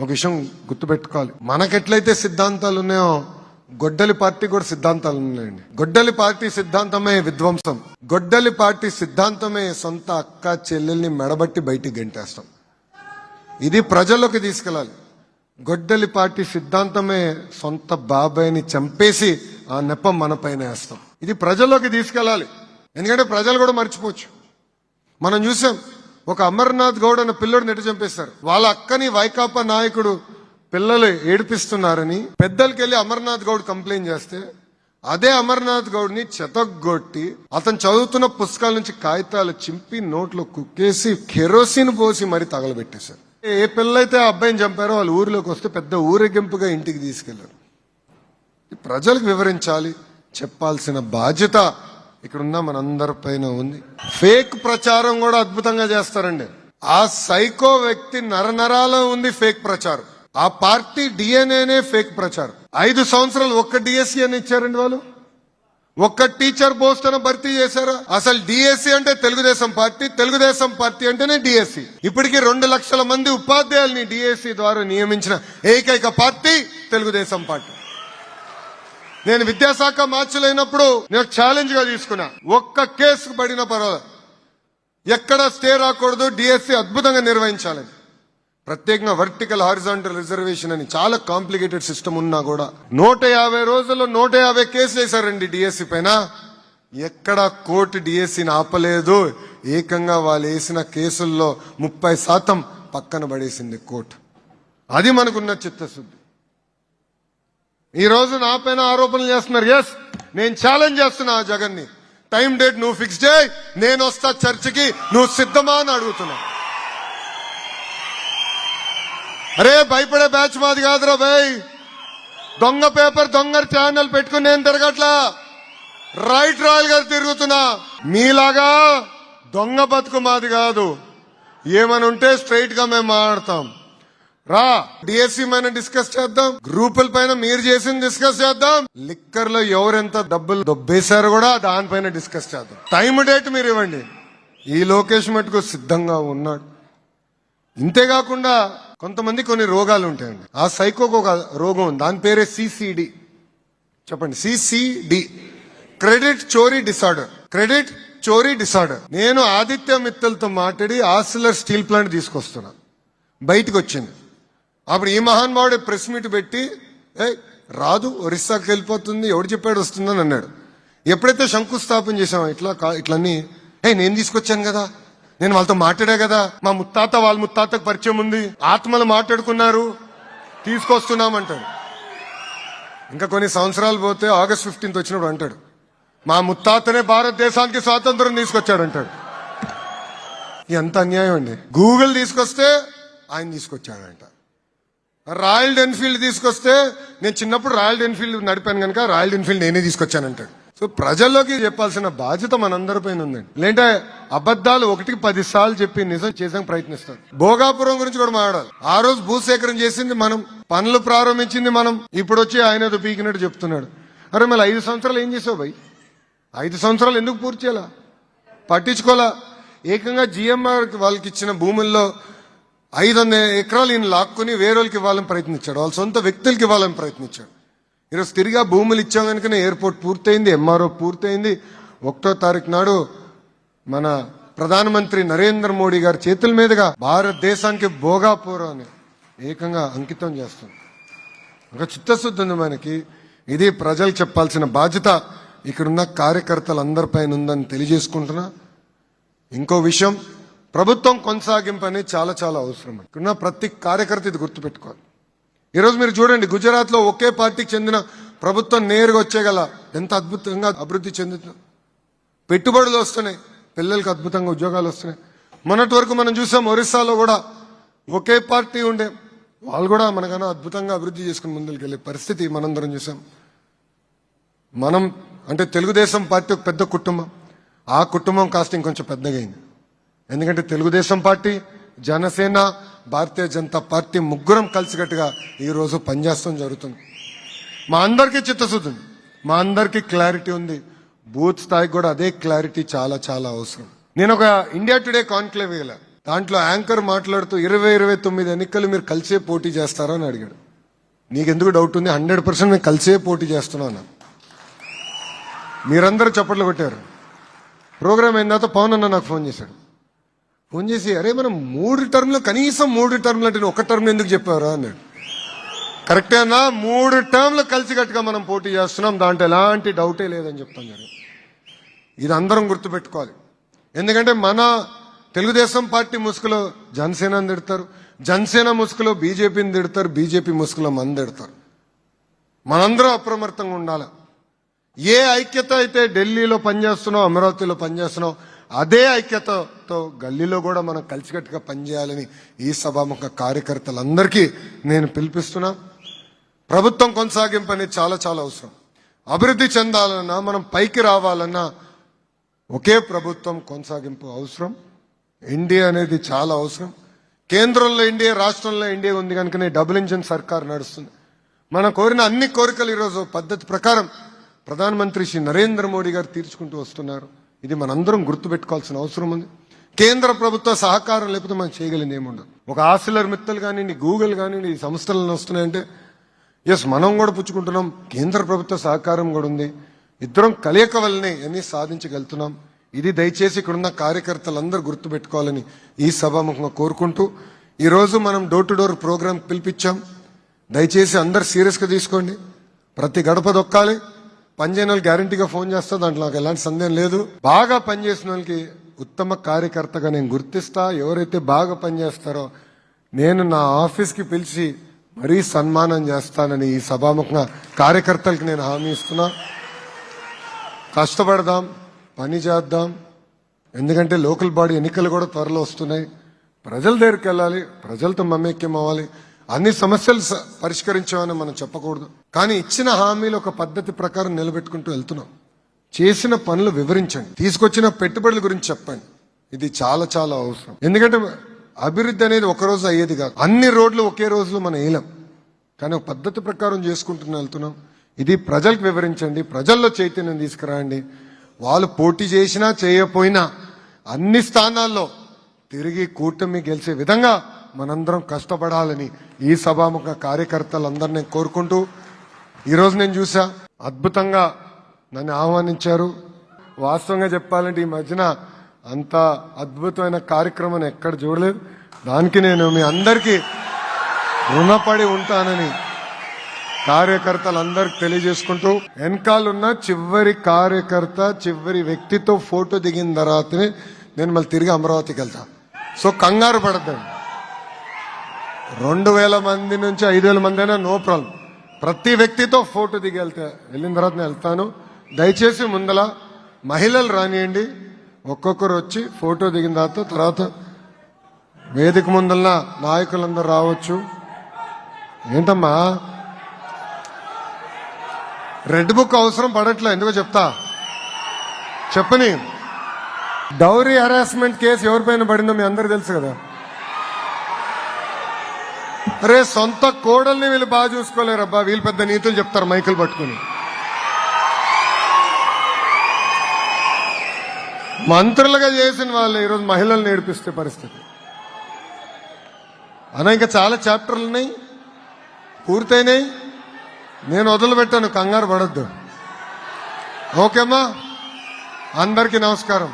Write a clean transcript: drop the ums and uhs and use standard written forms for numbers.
ఒక విషయం గుర్తుపెట్టుకోవాలి, మనకెట్లయితే సిద్ధాంతాలు ఉన్నాయో గొడ్డలి పార్టీ కూడా సిద్ధాంతాలు ఉన్నాయండి. గొడ్డలి పార్టీ సిద్ధాంతమే విధ్వంసం, గొడ్డలి పార్టీ సిద్ధాంతమే సొంత అక్క చెల్లెల్ని మెడబట్టి బయటికి గెంటేస్తాం. ఇది ప్రజల్లోకి తీసుకెళ్ళాలి. గొడ్డలి పార్టీ సిద్ధాంతమే సొంత బాబాయిని చంపేసి ఆ నెపం మన పైన వేస్తాం. ఇది ప్రజల్లోకి తీసుకెళ్ళాలి, ఎందుకంటే ప్రజలు కూడా మర్చిపోవచ్చు. మనం చూసాం, ఒక అమర్నాథ్ గౌడ్ అన్న పిల్లడు నెట్టు చంపేశారు. వాళ్ళ అక్కని వైకాపా నాయకుడు పిల్లలు ఏడిపిస్తున్నారని పెద్దలకెళ్ళి అమర్నాథ్ గౌడ్ కంప్లైంట్ చేస్తే అదే అమర్నాథ్ గౌడ్ ని చెతగొట్టి అతను చదువుతున్న పుస్తకాల నుంచి కాగితాలు చింపి నోట్లో కుక్కేసి కెరోసిన్ పోసి మరి తగలబెట్టేశారు. ఏ పిల్లలైతే ఆ అబ్బాయిని చంపారో వాళ్ళు ఊరిలోకి వస్తే పెద్ద ఊరేగింపుగా ఇంటికి తీసుకెళ్లారు. ప్రజలకు వివరించాలి, చెప్పాల్సిన బాధ్యత ఇక్కడున్న మనందరి పైన ఉంది. ఫేక్ ప్రచారం కూడా అద్భుతంగా చేస్తారండి. ఆ సైకో వ్యక్తి నరనరాలో ఉంది ఫేక్ ప్రచారం. ఆ పార్టీ డిఎన్ఏనే ఫేక్ ప్రచారం. 5 సంవత్సరాలు ఒక్క డిఎస్సీ అని ఇచ్చారండి వాళ్ళు. ఒక్క టీచర్ పోస్ట్ అని భర్తీ చేశారా? అసలు డిఎస్సీ అంటే తెలుగుదేశం పార్టీ, తెలుగుదేశం పార్టీ అంటేనే డిఎస్సీ. ఇప్పటికీ 2 లక్షల మంది ఉపాధ్యాయుల్ని డిఎస్సీ ద్వారా నియమించిన ఏకైక పార్టీ తెలుగుదేశం పార్టీ. నేను విద్యాశాఖ మార్చులైనప్పుడు నేను ఛాలెంజ్ గా తీసుకున్నా, ఒక్క కేసు పడిన పర్వాలేదు, ఎక్కడ స్టే రాకూడదు, డిఎస్సీ అద్భుతంగా నిర్వహించాలని. ప్రత్యేకంగా వర్టికల్ హారిజాంటల్ రిజర్వేషన్ అని చాలా కాంప్లికేటెడ్ సిస్టమ్ ఉన్నా కూడా 150 రోజుల్లో 150 కేసులు వేశారండి డిఎస్సీ పైన. ఎక్కడ కోర్టు డిఎస్సీని ఆపలేదు. ఏకంగా వాళ్ళు వేసిన కేసుల్లో 30% పక్కన పడేసింది కోర్టు. అది మనకున్న చిత్తశుద్ధి. ఈ రోజు నా పైన ఆరోపణలు చేస్తున్నారు. ఎస్, నేను ఛాలెంజ్ చేస్తున్నా ఆ జగన్ ని. టైం డేట్ నువ్వు ఫిక్స్ చేయి, నేను వస్తా చర్చికి, నువ్వు సిద్ధమా అని అడుగుతున్నా. అరే భయపడే బ్యాచ్ మాది కాదురా భయ్. దొంగ పేపర్ దొంగ ఛానల్ పెట్టుకుని నేను తిరగట్లా, రైట్ రాయల్ గారు తిరుగుతున్నా. మీలాగా దొంగ బతుకు మాది కాదు. ఏమని ఉంటే స్ట్రైట్ గా మేము మాట్లాడతాం. రా, డిఎస్సీ పైన డిస్కస్ చేద్దాం, గ్రూపుల పైన మీరు చేసింది డిస్కస్ చేద్దాం, లిక్కర్ లో ఎవరెంత డబ్బులు దొబ్బేశారో కూడా దానిపైన డిస్కస్ చేద్దాం. టైం డేట్ మీరు ఇవ్వండి. ఈ లోకేష్ మటుకు సిద్ధంగా ఉన్నాడు. ఇంతేకాకుండా కొంతమంది కొన్ని రోగాలు ఉంటాయండి. ఆ సైకోకు ఒక రోగం ఉంది, దాని పేరే సిసిడి. చెప్పండి, సిసిడి, క్రెడిట్ చోరీ డిసార్డర్. క్రెడిట్ చోరీ డిసార్డర్. నేను ఆదిత్య మిత్తల్తో మాట్లాడి ఆసిలర్ స్టీల్ ప్లాంట్ తీసుకొస్తున్నా, బయటకు వచ్చింది. అప్పుడు ఈ మహానుభావుడు ప్రెస్ మీట్ పెట్టి రాదు, ఒరిస్సాకి వెళ్ళిపోతుంది, ఎవడు చెప్పాడు వస్తుందని అన్నాడు. ఎప్పుడైతే శంకుస్థాపన చేశామో ఇట్లన్నీ నేను తీసుకొచ్చాను కదా, నేను వాళ్ళతో మాట్లాడా కదా, మా ముత్తాత వాళ్ళ ముత్తాతకు పరిచయం ఉంది, ఆత్మలు మాట్లాడుకున్నారు, తీసుకొస్తున్నామంటాడు. ఇంకా కొన్ని సంవత్సరాలు పోతే ఆగస్ట్ 15 వచ్చినప్పుడు అంటాడు, మా ముత్తాతనే భారతదేశానికి స్వాతంత్రం తీసుకొచ్చాడు అంటాడు. ఎంత అన్యాయం అండి. గూగుల్ తీసుకొస్తే ఆయన తీసుకొచ్చాడంట. రాయల్ ఎన్ఫీల్డ్ తీసుకొస్తే నేను చిన్నప్పుడు రాయల్ ఎన్ఫీల్డ్ నడిపాను కనుక రాయల్ ఎన్ఫీల్డ్ నేనే తీసుకొచ్చానంటాడు. సో ప్రజల్లోకి చెప్పాల్సిన బాధ్యత మనందరిపైన ఉందండి. లేదంటే అబద్ధాలు 1కి 10 సార్లు చెప్పి నిజం చేసాక ప్రయత్నిస్తారు. భోగాపురం గురించి కూడా మాట్లాడాలి. ఆ రోజు భూసేకరణ చేసింది మనం, పనులు ప్రారంభించింది మనం, ఇప్పుడు వచ్చి ఆయన ఏదో పీకినట్టు చెప్తున్నాడు. అరే మళ్ళీ 5 సంవత్సరాలు ఏం చేసావు భయ్? 5 సంవత్సరాలు ఎందుకు పూర్తి చేయాలా? పట్టించుకోవాలా? ఏకంగా జిఎంఆర్ వాళ్ళకి ఇచ్చిన భూముల్లో 500 ఎకరాలు ఈయన లాక్కుని వేరే వాళ్ళకి ఇవ్వాలని ప్రయత్నించాడు, వాళ్ళ సొంత వ్యక్తులకి ఇవ్వాలని ప్రయత్నించాడు. ఈరోజు తిరిగా భూములు ఇచ్చాం కనుకనే ఎయిర్పోర్ట్ పూర్తయింది, ఎంఆర్ఓ పూర్తయింది. 1వ తారీఖు నాడు మన ప్రధానమంత్రి నరేంద్ర మోడీ గారి చేతుల మీదుగా భారతదేశానికి భోగాపురాన్ని ఏకంగా అంకితం చేస్తుంది. ఒక చిత్తశుద్ధి ఉంది మనకి. ఇది ప్రజలు చెప్పాల్సిన బాధ్యత ఇక్కడున్న కార్యకర్తలందరిపైన ఉందని తెలియజేసుకుంటున్నా. ఇంకో విషయం, ప్రభుత్వం కొనసాగింపు అనేది చాలా చాలా అవసరం. ఇక్కడున్న ప్రతి కార్యకర్త ఇది గుర్తుపెట్టుకోవాలి. ఈరోజు మీరు చూడండి, గుజరాత్ లో ఒకే పార్టీకి చెందిన ప్రభుత్వం నేరుగా వచ్చేగల ఎంత అద్భుతంగా అభివృద్ధి చెందుతుంది. పెట్టుబడులు వస్తున్నాయి, పిల్లలకు అద్భుతంగా ఉద్యోగాలు వస్తున్నాయి. మొన్నటి వరకు మనం చూసాం ఒరిస్సాలో కూడా ఒకే పార్టీ ఉండే, వాళ్ళు కూడా మనకన్నా అద్భుతంగా అభివృద్ధి చేసుకుని ముందుకు వెళ్ళే పరిస్థితి మనందరం చూసాం. మనం అంటే తెలుగుదేశం పార్టీ ఒక పెద్ద కుటుంబం, ఆ కుటుంబం కాస్త ఇంకొంచెం పెద్దగా అయింది. ఎందుకంటే తెలుగుదేశం పార్టీ, జనసేన, భారతీయ జనతా పార్టీ ముగ్గురం కలిసికట్టుగా ఈరోజు పనిచేస్తాం జరుగుతుంది. మా అందరికీ చిత్తశుద్ధి ఉంది, మా అందరికీ క్లారిటీ ఉంది. బూత్ స్థాయికి కూడా అదే క్లారిటీ చాలా చాలా అవసరం. నేను ఒక ఇండియా టుడే కాన్క్లేవ్ వెళ్ళా. దాంట్లో యాంకర్ మాట్లాడుతూ 29 ఎన్నికలు మీరు కలిసే పోటీ చేస్తారా అని అడిగాడు. నీకెందుకు డౌట్ ఉంది? 100% నేను కలిసే పోటీ చేస్తున్నాను. మీరందరూ చప్పట్లు కొట్టారు. ప్రోగ్రామ్ అయిన తర్వాత పవన్ అన్న నాకు ఫోన్ చేశాడు. ఫోన్ చేసి, అరే మనం 3 టర్మ్లు కనీసం 3 టర్మ్లు అంటే ఒక టర్మ్ ఎందుకు చెప్పారా అన్నాడు. కరెక్టే అన్న, 3 టర్మ్లు కలిసికట్టుగా మనం పోటీ చేస్తున్నాం, దాంట్లో ఎలాంటి డౌటే లేదని చెప్తాను. ఇది అందరం గుర్తుపెట్టుకోవాలి. ఎందుకంటే మన తెలుగుదేశం పార్టీ ముసుగులో జనసేనని తిడతారు, జనసేన ముసుగులో బీజేపీని తిడతారు, బీజేపీ ముసుగులో మన తిడతారు. మనందరం అప్రమత్తంగా ఉండాలి. ఏ ఐక్యత అయితే ఢిల్లీలో పనిచేస్తున్నాం, అమరావతిలో పనిచేస్తున్నాం, అదే ఐక్యతతో గల్లీలో కూడా మనం కలిసికట్టుగా పనిచేయాలని ఈ సభాముఖ కార్యకర్తలందరికీ నేను పిలిపిస్తున్నా. ప్రభుత్వం కొనసాగింపు అనేది చాలా చాలా అవసరం. అభివృద్ధి చెందాలన్నా, మనం పైకి రావాలన్నా ఒకే ప్రభుత్వం కొనసాగింపు అవసరం. ఎన్డీఏ అనేది చాలా అవసరం. కేంద్రంలో ఎన్డీఏ, రాష్ట్రంలో ఎన్డీఏ ఉంది కనుకనే డబుల్ ఇంజిన్ సర్కార్ నడుస్తుంది. మనం కోరిన అన్ని కోరికలు ఈరోజు పద్ధతి ప్రకారం ప్రధానమంత్రి శ్రీ నరేంద్ర మోడీ గారు తీర్చుకుంటూ వస్తున్నారు. ఇది మనందరం గుర్తుపెట్టుకోవాల్సిన అవసరం ఉంది. కేంద్ర ప్రభుత్వ సహకారం లేకపోతే మనం చేయగలిగింది ఏముండదు. ఒక ఆసిలర్ మిత్తలు కానివ్వండి, గూగుల్ కానివ్వండి, ఈ సంస్థలను వస్తున్నాయంటే ఎస్ మనం కూడా పుచ్చుకుంటున్నాం, కేంద్ర ప్రభుత్వ సహకారం కూడా ఉంది. ఇద్దరం కలయిక వల్లనే అన్ని సాధించగలుగుతున్నాం. ఇది దయచేసి ఇక్కడున్న కార్యకర్తలందరూ గుర్తుపెట్టుకోవాలని ఈ సభాముఖంగా కోరుకుంటూ, ఈరోజు మనం డోర్ టు డోర్ ప్రోగ్రాం పిలిపించాం. దయచేసి అందరు సీరియస్గా తీసుకోండి. ప్రతి గడప దొక్కాలి. పనిచేయని వాళ్ళు గ్యారంటీగా ఫోన్ చేస్తా, దాంట్లో నాకు ఎలాంటి సందేహం లేదు. బాగా పనిచేసిన వాళ్ళకి ఉత్తమ కార్యకర్తగా నేను గుర్తిస్తా. ఎవరైతే బాగా పనిచేస్తారో నేను నా ఆఫీస్కి పిలిచి మరీ సన్మానం చేస్తానని ఈ సభాముఖంగా కార్యకర్తలకు నేను హామీ ఇస్తున్నా. కష్టపడదాం, పని చేద్దాం. ఎందుకంటే లోకల్ బాడీ ఎన్నికలు కూడా త్వరలో వస్తున్నాయి. ప్రజల దగ్గరికి వెళ్ళాలి, ప్రజలతో మమేక్యం అవ్వాలి. అన్ని సమస్యలు పరిష్కరించామని మనం చెప్పకూడదు, కానీ ఇచ్చిన హామీలు ఒక పద్ధతి ప్రకారం నిలబెట్టుకుంటూ వెళ్తున్నాం. చేసిన పనులు వివరించండి, తీసుకొచ్చిన పెట్టుబడుల గురించి చెప్పండి. ఇది చాలా చాలా అవసరం. ఎందుకంటే అభివృద్ధి అనేది ఒక రోజు అయ్యేది కాదు. అన్ని రోడ్లు ఒకే రోజులో మనం వేయలేం, కానీ ఒక పద్ధతి ప్రకారం చేసుకుంటూ వెళ్తున్నాం. ఇది ప్రజలకు వివరించండి, ప్రజల్లో చైతన్యం తీసుకురండి. వాళ్ళు పోటీ చేసినా చేయకపోయినా అన్ని స్థానాల్లో తిరిగి కూటమి గెలిచే విధంగా మనందరం కష్టపడాలని ఈ సభాముఖ కార్యకర్తలందరినీ కోరుకుంటూ, ఈరోజు నేను చూసా అద్భుతంగా నన్ను ఆహ్వానించారు. వాస్తవంగా చెప్పాలంటే ఈ మధ్యన అంత అద్భుతమైన కార్యక్రమం ఎక్కడ చూడలేదు. దానికి నేను మీ అందరికీ రుణపడి ఉంటానని కార్యకర్తలందరికి తెలియజేసుకుంటూ, వెనకాలన్న చివరి కార్యకర్త, చివరి వ్యక్తితో ఫోటో దిగిన తర్వాతనే నేను మళ్ళీ తిరిగి అమరావతికి వెళ్తా. సో కంగారు పడద్దండి. 2000 మంది నుంచి 5000 మంది అయినా నో ప్రాబ్లం. ప్రతి వ్యక్తితో ఫోటో దిగి వెళ్ళిన తర్వాత నేను వెళ్తాను. దయచేసి ముందల మహిళలు రానియండి, ఒక్కొక్కరు వచ్చి ఫోటో దిగిన తర్వాత వేదిక ముందల నాయకులందరూ రావచ్చు. ఏంటమ్మా రెడ్ బుక్ అవసరం పడట్లే, ఎందుకో చెప్తా చెప్పని. డౌరీ హరాస్మెంట్ కేసు ఎవరిపైన పడిందో మీ అందరికి తెలుసు కదా. అరే సొంత కోడల్ని వీళ్ళు బాగా చూసుకోలేరబ్బా, వీళ్ళు పెద్ద నీతులు చెప్తారు మైకులు పట్టుకుని. మంత్రులుగా చేసిన వాళ్ళు ఈరోజు మహిళలు నేర్పిస్తే పరిస్థితి అలా. ఇంకా చాలా చాప్టర్లు ఉన్నాయి, పూర్తయినాయి. నేను వదిలిపెట్టాను, కంగారు పడద్దు. ఓకేమ్మా, అందరికీ నమస్కారం.